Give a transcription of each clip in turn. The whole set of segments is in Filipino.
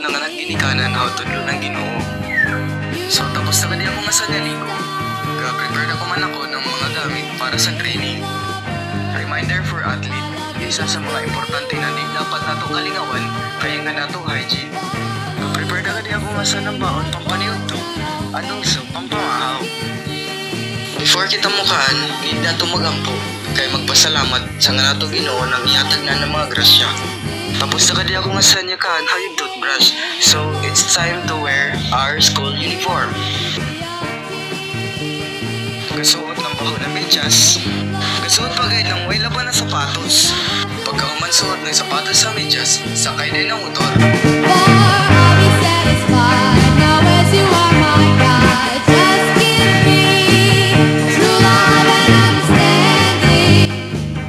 nanganak ginikanan how tudlo ng Ginoo. So tapos na kadi ako nga sa naligo. Ga-prepare ako man ako ng mga gamit para sa training. Reminder for athlete, isa sa mga importante na di dapat nato kalingawan kaya nga nato hygiene. Ga-prepare na kadi ako nga sa nambaon pampaniudto, anong so pampamahaw. Before kita mukaan, di nato magampo kay magpasalamat sa nga nato Ginoo nang ihatag na ng mga grasya. Tapos na kadi ako nga sa nyakaan hayop toothbrush, so it's time to wear our school uniform. Gasuot ng baho na medyas. Gasuot pagay ng way laban na sapatos. Pagkauman suot ng sapatos sa medyas, sakay din ang motor.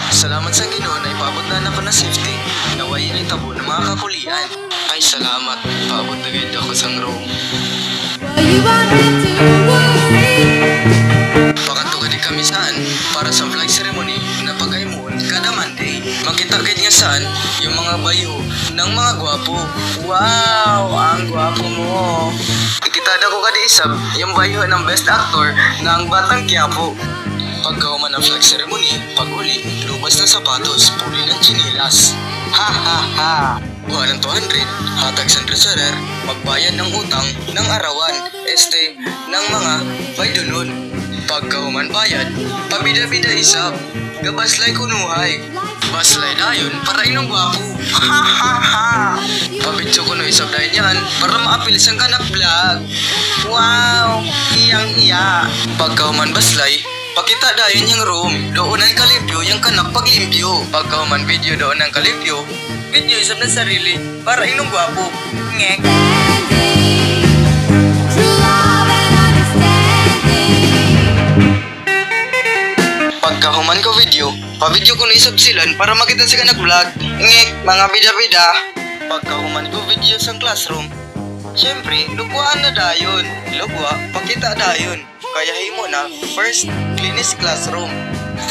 Salamat sa Ginoo na ipaabot na ako na safety. Naway ay tabo ng mga kakulian. Ay salamat, paabot na gayud ako sa room. Pakatugad di kami saan para sa flag ceremony na pag-aymuon kada Monday. Makita gayud nga saan yung mga bayo ng mga gwapo. Wow, ang gwapo mo. Ikitada ko kadi isab yung bayo ng best actor na ang Batang Quiapo. Pagkauman ng flag ceremony, pag-uli, lubas ng sapatos, puli ng chinilas. Ha ha ha! Buha ng 200, hatag sa treasurer, magbayad ng utang ng arawan, ng mga baydunon. Pagkauman bayad, pabida-bida isab, gabaslay kunuhay. Baslay dayon para inong gwapo. Ha ha ha! Pabidyo ko no isab dayon yan para maapilis ang kanak vlog. Wow! Iyang-iya! Pagkauman baslay, pakita dayon yung room, doon ang kalibyo yung kanak paglimpyo. Pagkauman video doon ang kalibyo, video isab na sarili para inong gwapo. Ngek! Pagkahuman ko video, pa-video ko na isab silan para makita sa kanak vlog. Ngek! Mga bida-bida! Pagkahuman ko video sa classroom, syempre, lugwaan na dayon. Lugwa, pakita dayon. Kaya himo na, first, cleanest classroom.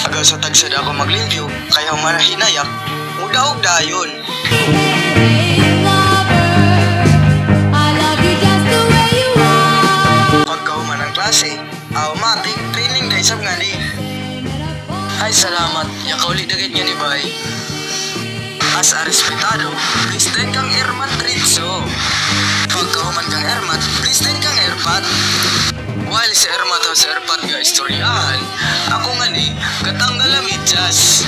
Agaw sa tagsad ako maglimpyo, kaya humahinayak, udaog dayon. Pagkahuman ng klase, automatic training na isab nga ni. Ay salamat, yakauli dagit nga ni bay. As a respetado, please din kang Ermat Ritso. Pagkahuman kang Ermat, please din kang Erpat. While si Ermat o si Erpat ga istoryahan, ako nga ni, katanggal ang medyas.